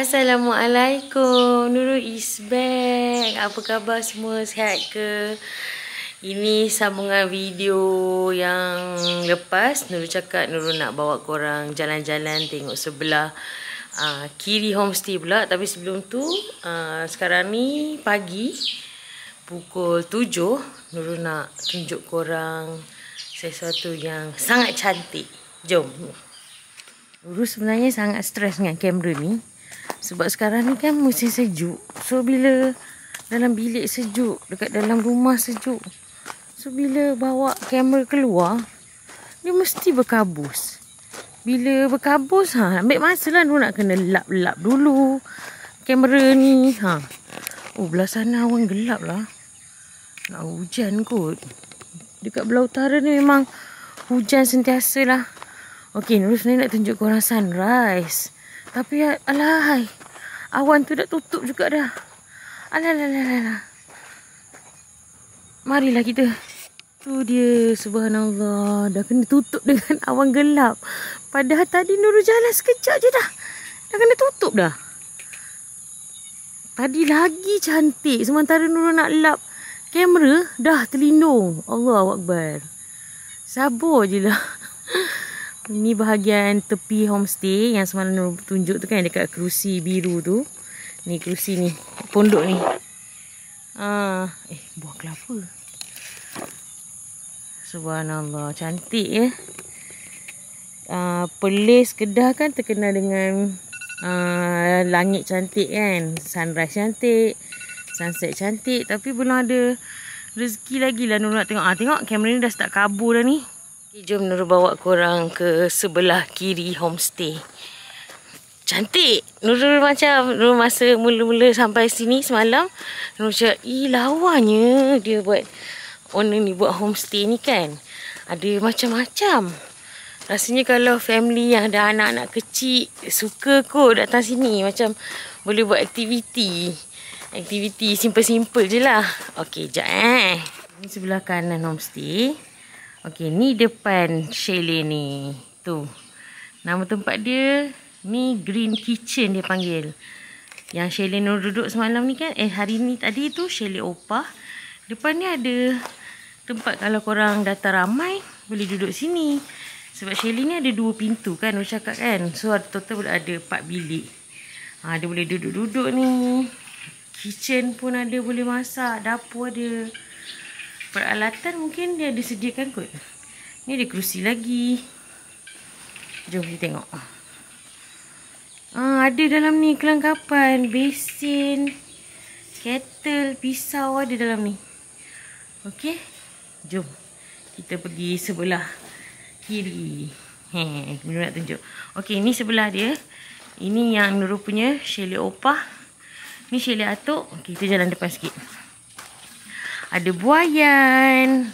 Assalamualaikum, Nurul is back. Apa khabar semua, sihat ke? Ini sambungan video yang lepas. Nurul cakap Nurul nak bawa korang jalan-jalan tengok sebelah kiri homestay pula. Tapi sebelum tu, sekarang ni pagi pukul 7, Nurul nak tunjuk korang sesuatu yang sangat cantik. Jom. Nurul sebenarnya sangat stres dengan kamera ni. Sebab sekarang ni kan musim sejuk. So bila dalam bilik sejuk, dekat dalam rumah sejuk, so bila bawa kamera keluar, dia mesti berkabus. Bila berkabus, ambil masa lah Nurul nak kena lap-lap dulu kamera ni. Oh, belah sana awan gelap lah. Nak hujan kot. Dekat belah utara ni memang hujan sentiasa lah. Okey, Nurul sebenarnya nak tunjuk korang sunrise. Tapi alahai, awan tu dah tutup juga dah. Alah. Marilah kita. Tu dia, subhanallah. Dah kena tutup dengan awan gelap. Padahal tadi Nurul jalan sekejap je dah. Dah kena tutup dah. Tadi lagi cantik. Sementara Nurul nak lap kamera, dah terlindung. Allahu Akbar. Sabar je lah. Ini bahagian tepi homestay yang semalam Nurul tunjuk tu kan, dekat kerusi biru tu. Ni kerusi ni, pondok ni. Buah kelapa. Subhanallah, cantik ya. Perlis Kedah kan terkenal dengan langit cantik kan. Sunrise cantik, sunset cantik. Tapi belum ada rezeki lagi lah Nurul nak tengok. Tengok kamera ni dah start kabur dah ni. Okay, jom Nurul bawa korang ke sebelah kiri homestay. Cantik. Nurul masa mula-mula sampai sini semalam, Nurul cakap, lawanya dia buat, owner ni buat homestay ni kan. Ada macam-macam. Rasanya kalau family yang ada anak-anak kecil, suka kot datang sini. Macam boleh buat aktiviti. Aktiviti simple-simple je lah. Okey, sekejap Ini sebelah kanan homestay. Okey, ni depan chalet ni. Tu. Nama tempat dia, ni Green Kitchen dia panggil. Yang chalet Nurul duduk semalam ni kan, hari ni tadi tu chalet Opah. Depan ni ada tempat kalau korang datang ramai, boleh duduk sini. Sebab chalet ni ada 2 pintu kan, Nurul cakap kan. So total boleh ada 4 bilik. Dia boleh duduk-duduk ni. Kitchen pun ada, boleh masak. Dapur ada. Peralatan mungkin dia disediakan kot. Ni ada kerusi lagi. Jom kita tengok. Ada dalam ni kelengkapan. Besin, kettle, pisau ada dalam ni. Okey. Jom. Kita pergi sebelah kiri. Nurul nak tunjuk. Okey, ni sebelah dia. Ini yang Nurul punya chalet Opah. Ni chalet Atuk. Okey, kita jalan depan sikit. Ada buayan.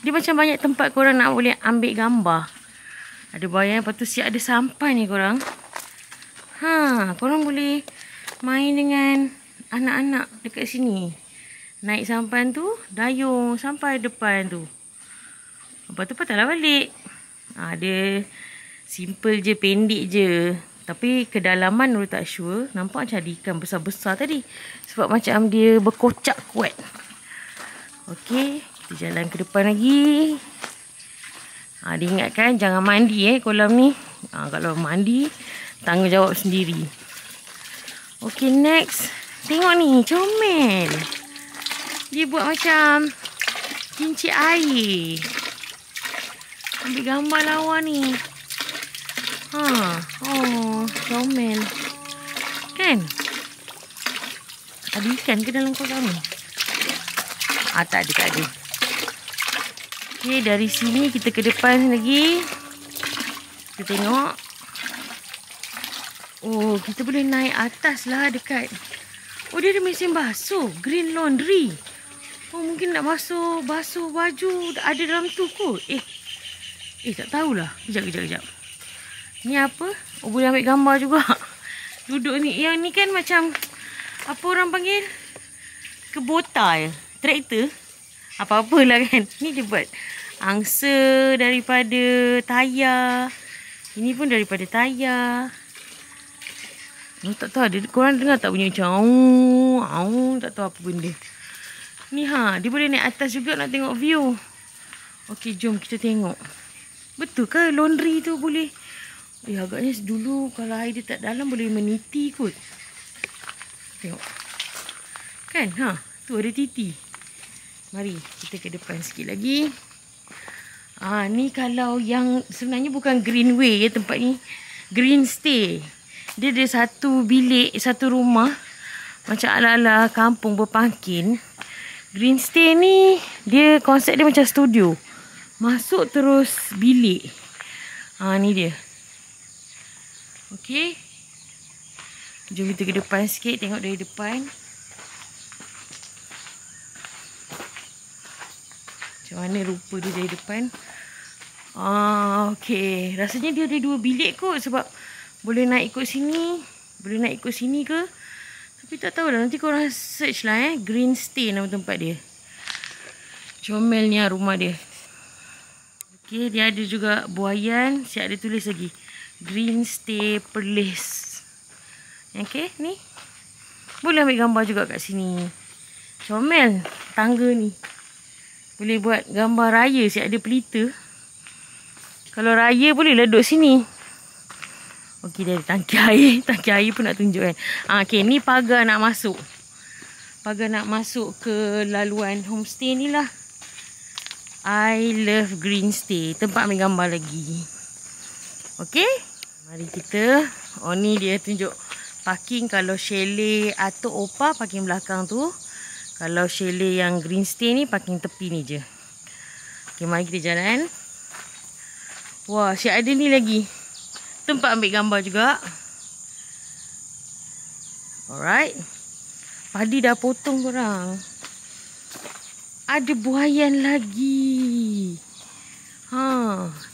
Dia macam banyak tempat korang nak boleh ambil gambar. Ada buayan. Lepas tu siap ada sampan ni korang. Korang boleh main dengan anak-anak dekat sini. Naik sampan tu, dayung sampai depan tu. Lepas tu patahlah balik. Dia simple je, pendek je. Tapi kedalaman Nurul tak sure. Nampak macam ada ikan besar-besar tadi. Sebab macam dia berkocak kuat. Okey, kita jalan ke depan lagi. Diingatkan jangan mandi kolam ni. Kalau mandi, tanggungjawab sendiri. Okey, next. Tengok ni, comel. Dia buat macam kincir air. Ambil gambar lawa ni. Comel. Kan? Ada ikan ke dalam kolam ni? Tak ada. Okey, dari sini kita ke depan lagi. Kita tengok. Kita boleh naik atas lah dekat. Dia ada mesin basuh. Green laundry. Mungkin nak basuh baju ada dalam tu kot. Tak tahulah. Kejap. Ni apa? Boleh ambil gambar juga. Duduk ni. Yang ni kan macam, apa orang panggil? Kebota. Traktor. Apa-apalah kan. Ni dia buat angsa daripada tayar. Ini pun daripada tayar. Tak tahu ada. Korang dengar tak bunyi macam au, tak tahu apa benda. Ni dia boleh naik atas juga nak tengok view. Okey, jom kita tengok. Betul ke laundry tu boleh? Agaknya dulu kalau air dia tak dalam boleh meniti kot. Tengok. Kan? Tu ada titi. Mari kita ke depan sikit lagi. Ni kalau yang sebenarnya bukan Greenway ya tempat ni. Green Stay. Dia ada satu bilik, satu rumah. Macam ala-ala kampung berpangkin. Green Stay ni, dia konsep dia macam studio. Masuk terus bilik. Ni dia. Okey. Jom kita ke depan sikit. Tengok dari depan. Macam mana rupa dia dari depan. Okey. Rasanya dia ada 2 bilik kot. Sebab boleh naik ikut sini. Boleh naik ikut sini ke. Tapi tak tahu lah. Nanti korang search lah Green Stay nama tempat dia. Comelnya rumah dia. Okey. Dia ada juga buaian. Siap ada tulis lagi. Green Stay Perlis. Okey. Ni. Boleh ambil gambar juga kat sini. Comel. Tangga ni. Boleh buat gambar raya siap ada pelita. Kalau raya boleh lah duduk sini. Okey, dia ada tangki air. Tangki air pun nak tunjuk kan. Okey, ni pagar nak masuk. Pagar nak masuk ke laluan homestay ni lah. I love Green Stay. Tempat ambil gambar lagi. Okey. Mari kita. Ni dia tunjuk parking kalau chalet Atok Opa parking belakang tu. Kalau chalet yang Green Stay ni parking tepi ni je. Okey, mari kita jalan. Wah, siap ada ni lagi. Tempat ambil gambar juga. Alright. Padi dah potong korang. Ada buaian lagi.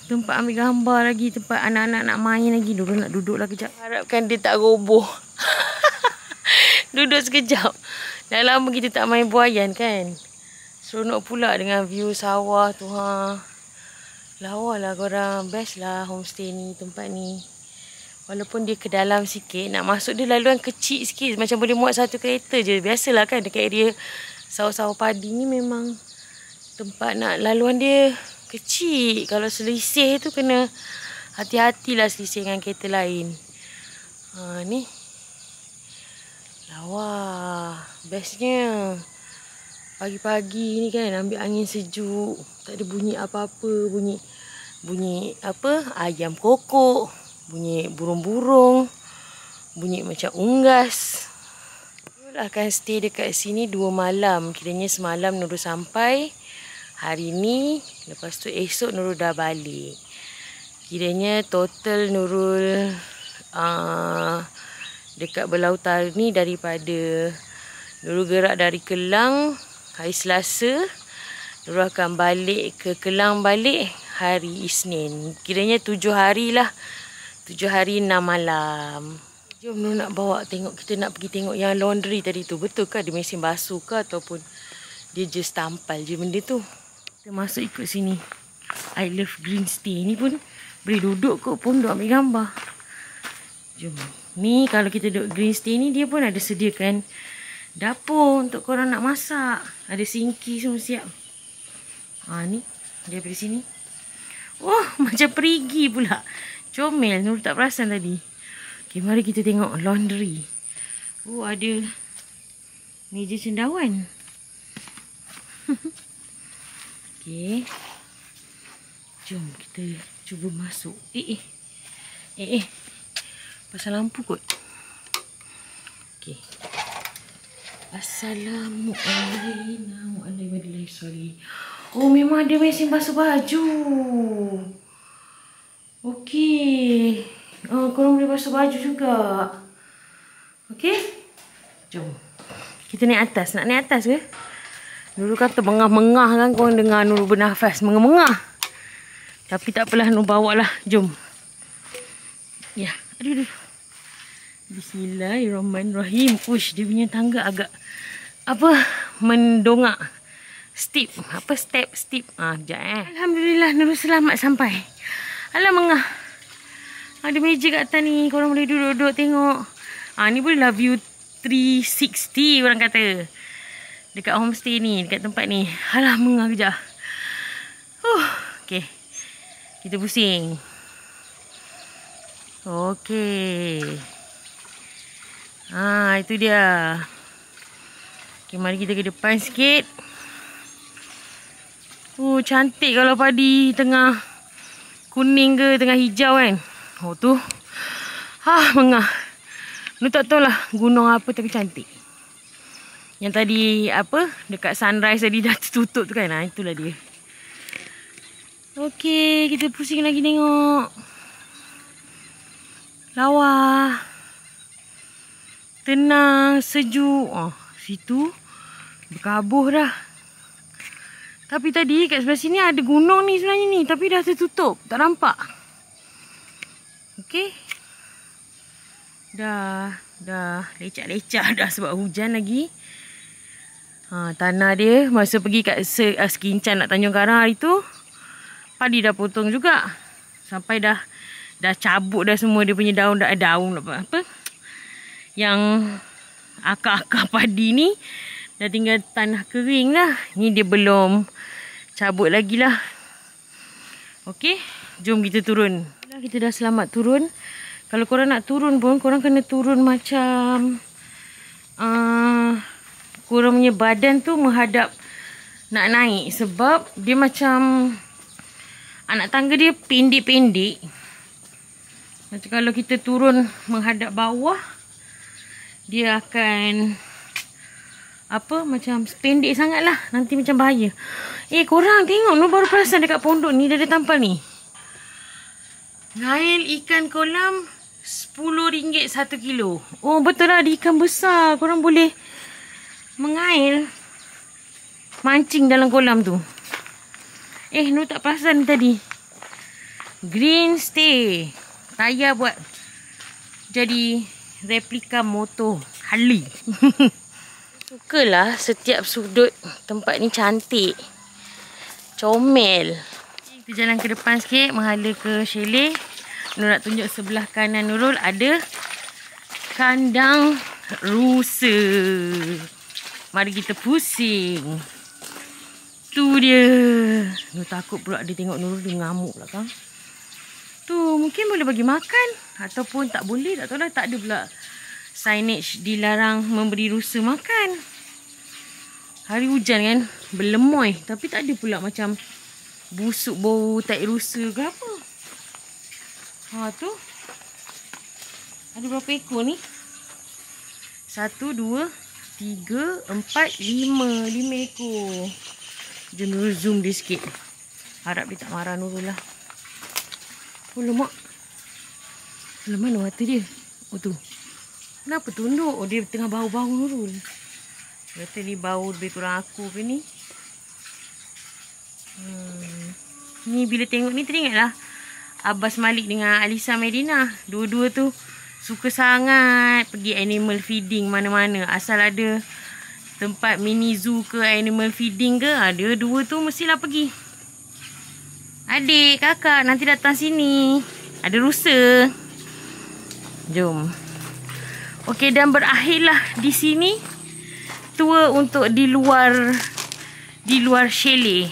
Tempat ambil gambar lagi. Tempat anak-anak nak main lagi. Dulu nak duduk lah kejap. Harapkan dia tak roboh. Duduk sekejap. Dah lama kita tak main buaian kan. Seronok pula dengan view sawah tu. Lawa lah korang. Best lah homestay ni. Tempat ni. Walaupun dia ke dalam sikit. Nak masuk dia laluan kecil sikit. Macam boleh muat satu kereta je. Biasalah kan dekat area sawah-sawah padi ni memang tempat nak laluan dia kecil. Kalau selisih tu kena hati-hatilah selisih dengan kereta lain. Ni. Lawa. Bestnya. Pagi-pagi ni kan ambil angin sejuk. Tak ada bunyi apa-apa. Bunyi apa? Ayam kokok. Bunyi burung-burung. Bunyi macam unggas. Nurul akan stay dekat sini 2 malam. Kiranya semalam Nurul sampai. Hari ni. Lepas tu esok Nurul dah balik. Kiranya total Nurul dekat berlautar ni daripada Nurul gerak dari Kelang hari Selasa. Nurul akan balik ke Kelang balik hari Isnin. Kiranya 7 hari lah. 7 hari 6 malam. Jom Nurul nak bawa tengok. Kita nak pergi tengok yang laundry tadi tu. Betul ke ada mesin basuh ke ataupun dia just tampal je benda tu. Kita masuk ikut sini. I love Green Stay ni pun boleh duduk kot pun duduk ambil gambar. Jom. Ni kalau kita duduk Green Stay ni dia pun ada sediakan dapur untuk korang nak masak. Ada sinki semua siap. Ni daripada sini. Wah, macam perigi pula. Comel. Nurul tak perasan tadi. Okay, mari kita tengok laundry. Ada meja cendawan. Okay. Jom kita cuba masuk. Pasal lampu kot. Okay. Assalamualaikum. Sorry. Oh, memang ada mesin basuh baju. Okey. Korang boleh basuh baju juga. Okey. Jom. Kita naik atas. Nak naik atas ke? Nurul kata mengah-mengah kan. Korang dengar Nurul bernafas. Mengah-mengah. Tapi tak apalah. Nurul bawa lah. Jom. Ya. Aduh. Bismillahirrahmanirrahim. Uish, dia punya tangga agak mendongak. Steep. Step. Sekejap Alhamdulillah Nurul selamat sampai. Alah mengah. Ada meja kat atas ni. Korang boleh duduk-duduk tengok Ni bolehlah view 360 orang kata. Dekat homestay ni, dekat tempat ni. Alah, mengah kejap. Okay. Kita pusing. Okay. Itu dia. Okay, mari kita ke depan sikit. Cantik kalau padi tengah kuning ke, tengah hijau kan. Tu. Mengah. Lu tak tahu lah gunung apa tapi cantik. Yang tadi dekat sunrise tadi dah tertutup tu kan. Itulah dia. Okey, kita pusing lagi tengok. Lawa. Tenang, sejuk. Situ berkabuh dah. Tapi tadi kat sebelah sini ada gunung ni sebenarnya ni, tapi dah tertutup, tak nampak. Okey. Dah lecak-lecak dah sebab hujan lagi. Tanah dia masa pergi kat Sekincan nak Tanjung Karang hari tu, padi dah potong juga. Sampai dah cabut dah semua dia punya daun apa yang akar-akar padi ni. Dah tinggal tanah kering lah. Ni dia belum cabut lagi lah. Okey, jom kita turun. Kita dah selamat turun. Kalau korang nak turun pun, korang kena turun macam korang punya badan tu menghadap nak naik. Sebab dia macam anak tangga dia pendek-pendek. Macam kalau kita turun menghadap bawah, dia akan macam pendek sangat lah. Nanti macam bahaya. Korang tengok, lu baru perasan dekat pondok ni dia ada tampal ni. Ngail ikan kolam RM10 1 kilo. Betul lah, ada ikan besar. Korang boleh mengail, mancing dalam kolam tu. Lu tak perasan ni tadi. Green stay. Tayar buat jadi replika motor Harley. Sukalah setiap sudut tempat ni cantik. Comel. Kita jalan ke depan sikit, menghala ke chalet. Nur nak tunjuk sebelah kanan Nurul ada kandang rusa. Mari kita pusing. Tu dia. Nur takut pula dia tengok Nurul dia ngamuk belakang. Tu mungkin boleh bagi makan ataupun tak boleh, tak tahu lah. Tak ada pula signage dilarang memberi rusa makan. Hari hujan kan, berlemoy. Tapi tak ada pula macam busuk bau tai rusa ke apa. Tu ada berapa ekor ni? 1, 2, 3, 4, 5 ekor. Jom Nurul zoom dia sikit. Harap dia tak marah Nurul lah. Lemak. Mana mata dia? Tu. Kenapa tunduk? Dia tengah bau-bau Nurul. Kata ni bau lebih kurang aku ke ni. Ni bila tengok ni teringatlah Abbas Malik dengan Alisa Medina. Dua-dua tu suka sangat pergi animal feeding mana-mana. Asal ada tempat mini zoo ke animal feeding ke, ada dua tu mestilah pergi. Adik, kakak nanti datang sini. Ada rusa. Jom. Okey, dan berakhirlah di sini tour untuk di luar chalet.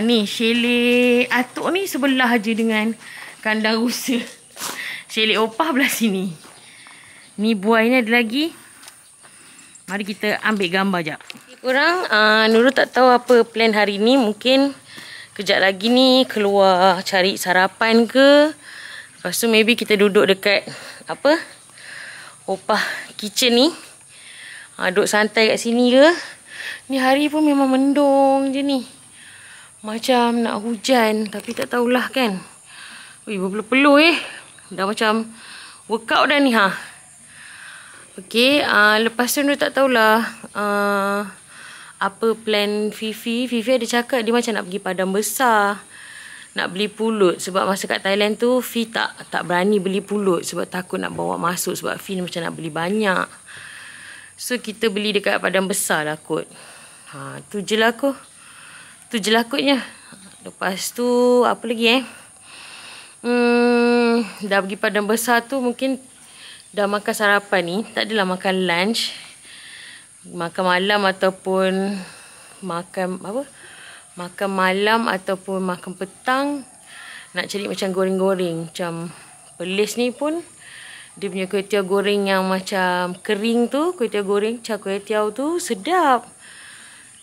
Ni chalet Atuk ni sebelah aja dengan kandang rusa. Chalet Opah belah sini. Ni buai ni ada lagi. Mari kita ambil gambar jap. Korang, Nurul tak tahu apa plan hari ni. Mungkin kejap lagi ni keluar cari sarapan ke. Lepas tu maybe kita duduk dekat Opah kitchen ni. Duduk santai kat sini ke. Ni hari pun memang mendung je ni. Macam nak hujan. Tapi tak tahulah kan. Berpeluh-peluh dah macam workout dah ni Okey, lepas tu tak tahulah apa plan Fifi. Fifi ada cakap dia macam nak pergi padang besar. Nak beli pulut. Sebab masa kat Thailand tu Fi tak berani beli pulut. Sebab takut nak bawa masuk. Sebab Fi macam nak beli banyak. So kita beli dekat padang besar lah kot. Tu je lah kot. Tu je lah kotnya. Lepas tu apa lagi dah pergi padang besar tu mungkin dah makan sarapan ni, tak adalah makan lunch, makan malam ataupun makan apa? Makan malam ataupun makan petang, nak cari macam goreng-goreng. Macam Perlis ni pun dia punya kuih tiaw goreng yang macam kering tu, kuih tiaw goreng char kuih tiaw tu sedap.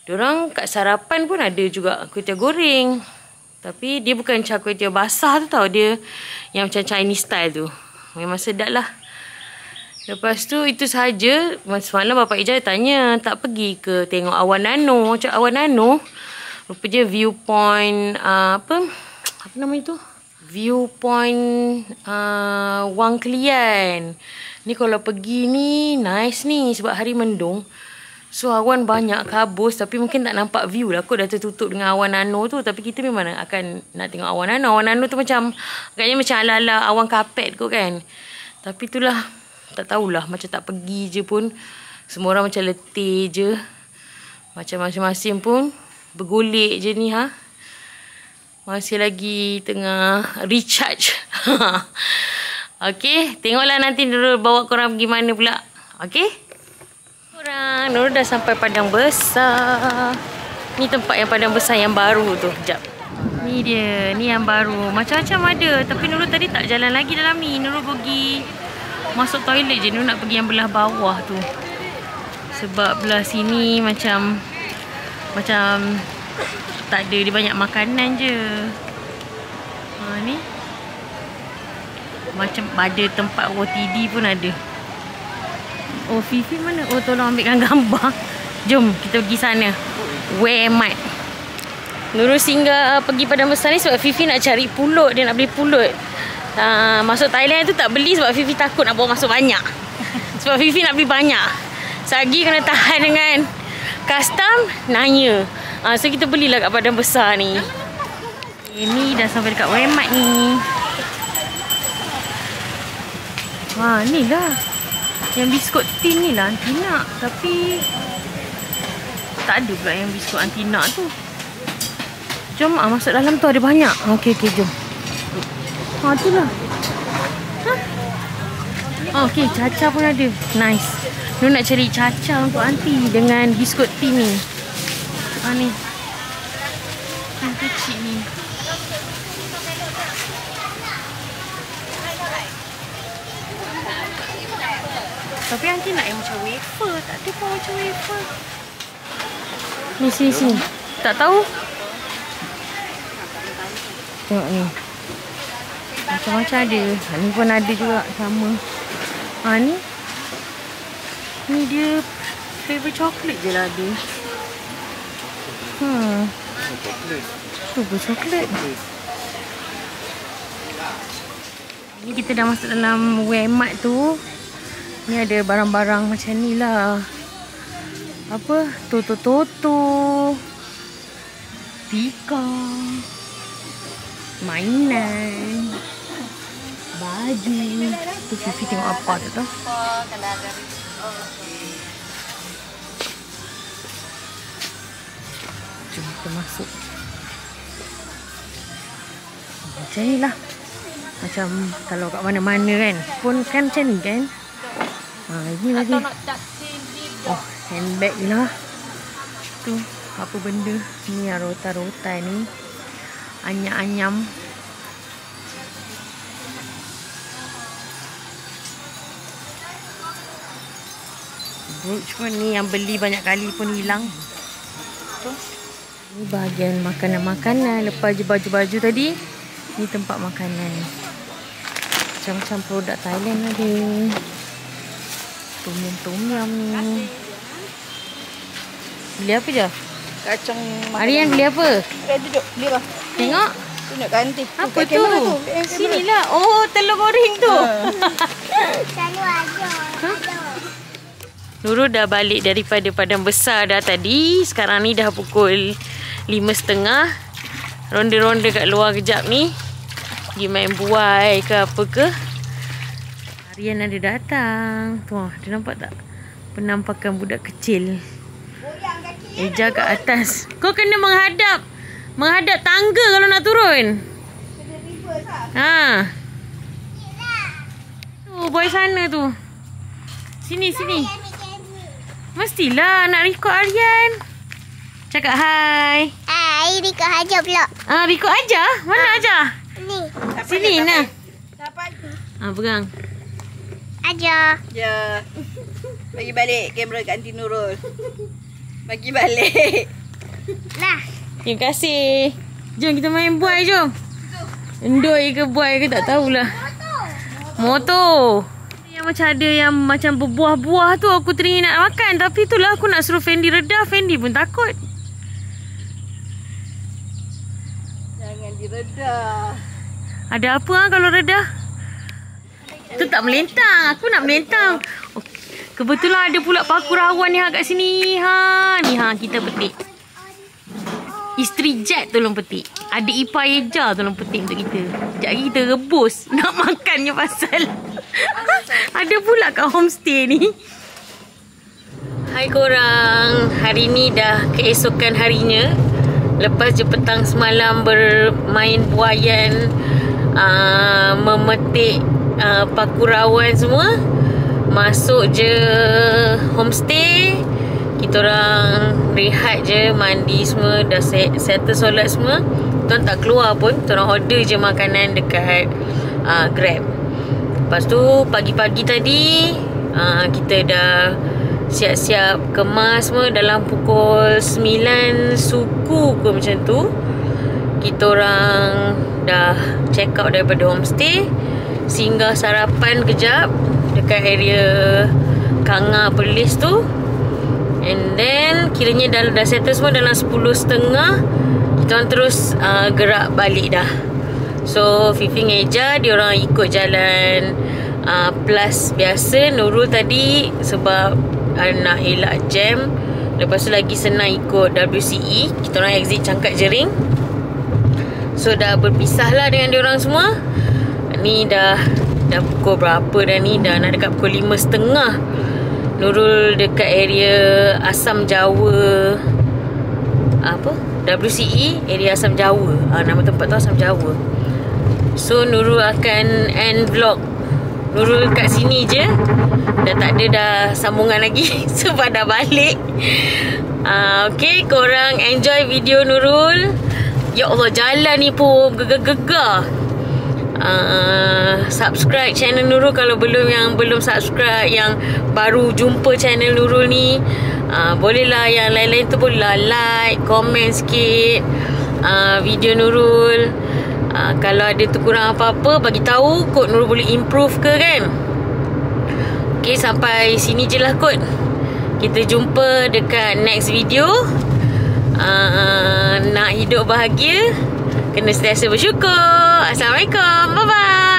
Diorang kat sarapan pun ada juga kuih tiaw goreng. Tapi dia bukan char kuih tiaw basah tu tau, dia yang macam Chinese style tu. Memang sedap lah. Lepas tu itu sahaja. Semalam Bapak Ijaz tanya tak pergi ke tengok awan nano. Macam awan nano rupanya viewpoint apa nama itu? Viewpoint Wang Kelian. Ni kalau pergi ni nice ni sebab hari mendung. So awan banyak kabus tapi mungkin tak nampak view lah. Kot dah tertutup dengan awan nano tu. Tapi kita memang akan nak tengok awan nano. Awan nano tu macam agaknya macam ala-ala awan kapet kot kan. Tapi itulah, tak tahulah, macam tak pergi je pun semua orang macam letih je. Macam masing-masing pun bergolek je ni ha. Masih lagi tengah recharge. Okey, tengoklah nanti Nurul bawa korang pergi mana pula. Okey? Korang, Nurul dah sampai Padang Besar. Ni tempat yang Padang Besar yang baru tu. Sekejap. Ni dia, ni yang baru. Macam-macam ada. Tapi Nurul tadi tak jalan lagi dalam ni. Nurul pergi masuk toilet je. Nurul nak pergi yang belah bawah tu. Sebab belah sini macam tak ada, dia banyak makanan je. Ni macam ada tempat OTD pun ada. Oh, Fifi mana? Oh, tolong ambilkan gambar. Jom kita pergi sana. Where am I? Nurul singgah pergi Padang Besar ni sebab Fifi nak cari pulut. Dia nak beli pulut. Masuk Thailand tu tak beli sebab Fifi takut nak bawa masuk banyak. Sebab Fifi nak beli banyak. Sagi kena tahan dengan custom, nanya. So kita belilah kat Padang Besar ni. Ini dah sampai dekat Wemat ni. Ni lah. Yang biskut tin ni lah anti nak. Tapi tak ada pula yang biskut anti nak tu. Jom masuk dalam tu ada banyak. Okey, jom. Tu lah. Okey, caca pun ada. Nice. Lu nak cari caca untuk anti dengan biskut tin ni. Ni. Yang kecil ni. Tapi anti nak yang macam wafer. Tak ada pun macam wafer. Ni sini. Tak tahu. Tengok ni. Macam-macam ada. Ni pun ada juga sama. Ni. Ni dia flavor coklat je lah ada. Flavor coklat. Ni kita dah masuk dalam Wemat tu. Ni ada barang-barang macam ni lah. Apa? Toto-toto. Pika. Mainan. Baju. Tu Fifi tengok apa tu tau. Jom kita masuk. Macam ni lah. Macam kalau kat mana-mana kan. Pun kan macam ni kan. Ini lagi. Oh, handbag lah. Tu apa benda. Ni yang rotan-rotan ni. Anyam-anyam. Brooch pun ni yang beli banyak kali pun hilang. Tu. Ni bahagian makanan-makanan. Lepas je baju-baju tadi. Ni tempat makanan. Macam-macam produk Thailand ada. Tom-yum ni. Beli apa je? Kacang Aryan beli apa? Duduk, beli apa? Tengok. Tu nak ganti. Apa tu? Sinilah. Oh, telur goreng tu. Selalu ada. Nurul dah balik daripada Padang Besar dah tadi. Sekarang ni dah pukul 5.30. Ronda-ronda kat luar kejap ni. Pergi main buai ke apa ke. Aryan ada datang. Tuh, dia nampak tak? Penampakan budak kecil. Eja kat atas. Kau kena menghadap tangga kalau nak turun. Oh, boy sana tu. Sini, sini. Mestilah nak record Aryan. Cakap hai. Hai, Riko aja pula. Record aja? Mana aja? Ni. Sini nah. Dapat. Pegang. Aja. Ya. Bagi balik kamera kat Aunty Nurul. Bagi balik. Nah. Terima kasih. Jom kita main buai, jom. Endoi ke buai ke tak tahulah. Motor. Yang macam ada yang macam berbuah-buah tu aku teringin nak makan. Tapi itulah aku nak suruh Fendi redah. Fendi pun takut. Jangan diredah. Ada apa kalau redah? Tu tak melentang. Aku nak melentang. Oh, kebetulan ada pula paku rawan ni kat sini. Ni kita petik. Isteri Jet tolong petik. Ada Ipa Eja tolong petik untuk kita. Sekejap lagi kita rebus. Nak makannya pasal. Ada pula kat homestay ni. Hai korang. Hari ni dah keesokan harinya. Lepas je petang semalam bermain buayan. Memetik paku rawan semua. Masuk je homestay. Kita orang rehat je, mandi semua, dah settle solat semua. Tuan tak keluar pun, kita orang order je makanan dekat Grab. Lepas tu pagi-pagi tadi kita dah siap-siap kemas semua. Dalam pukul 9 suku ke macam tu, kita orang dah check out daripada homestay. Singgah sarapan kejap dekat area Kanga Perlis tu. And then kiranya dah settle semua dalam 10.30. Kita orang terus gerak balik dah. So Fifi dengan Eja diorang ikut jalan plus biasa. Nurul tadi sebab nak elak jam. Lepas tu lagi senang ikut WCE. Kita orang exit Cangkat Jering. So dah berpisah lah dengan diorang semua. Ni dah pukul berapa dah ni? Dah nak dekat pukul 5.30. Nurul dekat area Asam Jawa. WCE, area Asam Jawa. Nama tempat tu Asam Jawa. So Nurul akan end vlog. Nurul kat sini je. Dah tak ada dah sambungan lagi. Sebab dah balik. Okay, korang enjoy video Nurul. Ya Allah, jalan ni pun gegar-gegar. Subscribe channel Nurul kalau belum subscribe, yang baru jumpa channel Nurul ni, bolehlah. Yang lain-lain tu bolehlah like, komen sikit video Nurul. Kalau ada tu kurang apa-apa, bagi tahu kot, Nurul boleh improve ke kan. Okay, sampai sini je lah kot. Kita jumpa dekat next video. Nak hidup bahagia, kena sentiasa bersyukur. Assalamualaikum. Bye-bye.